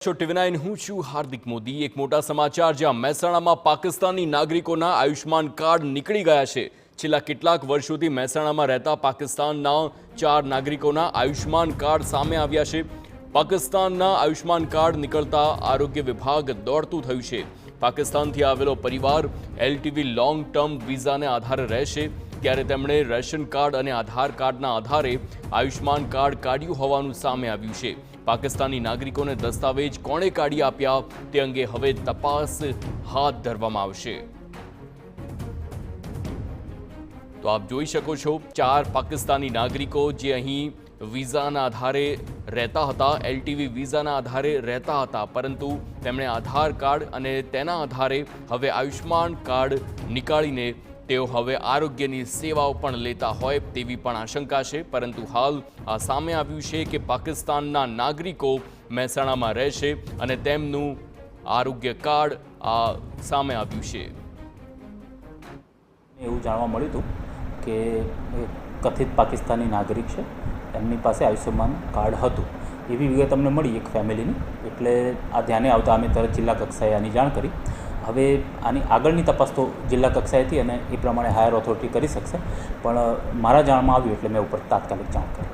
ટીવી9 હું છું હાર્દિક મોદી। એક મોટા સમાચાર જ્યાં મહેસાણામાં પાકિસ્તાની નાગરિકોના આયુષ્માન કાર્ડ નીકળી ગયા છે। છેલ્લા કેટલાક વર્ષોથી મહેસાણામાં રહેતા પાકિસ્તાનના 4 નાગરિકોના આયુષ્માન કાર્ડ સામે આવ્યા છે। પાકિસ્તાનના આયુષ્માન કાર્ડ નીકળતા આરોગ્ય વિભાગ દોડતું થયું છે। પાકિસ્તાનથી આવેલો પરિવાર એલટીવી લોંગ ટર્મ વિઝાને આધારે રહેશે, ત્યારે તેમણે રેશન કાર્ડ અને આધાર કાર્ડના આધારે આયુષ્માન કાર્ડ કાઢ્યું હોવાનું સામે આવ્યું છે। પાકિસ્તાની નાગરિકોને દસ્તાવેજ કોણે કાઢી આપ્યા તે અંગે હવે તપાસ હાથ ધરવામાં આવશે। તો આપ જોઈ શકો છો, 4 પાકિસ્તાની નાગરિકો જે અહીં વિઝાના આધારે રહેતા હતા, એલટીવી વિઝાના આધારે રહેતા હતા, પરંતુ તેમણે આધાર કાર્ડ અને તેના આધારે હવે આયુષ્માન કાર્ડ નીકાળીને તેઓ હવે આરોગ્યની સેવાઓ પણ લેતા હોય તેવી પણ આશંકા છે। પરંતુ હાલ આ સામે આવ્યું છે કે પાકિસ્તાનના નાગરિકો મહેસાણામાં રહેશે અને તેમનું આરોગ્ય કાર્ડ આ સામે આવ્યું છે। એવું જાણવા મળ્યું હતું કે કથિત પાકિસ્તાની નાગરિક છે, એમની પાસે આયુષ્યમાન કાર્ડ હતું એવી વિગત અમને મળી એક ફેમિલીની, એટલે આ ધ્યાને આવતા અમે તરત જિલ્લા કક્ષાએ આની જાણ કરી। હવે આની આગળની તપાસ તો જિલ્લા કક્ષાએથી અને એ પ્રમાણે હાયર ઓથોરિટી કરી શકશે, પણ મારા જાણમાં આવ્યું એટલે મેં ઉપર તાત્કાલિક જાણ કરી।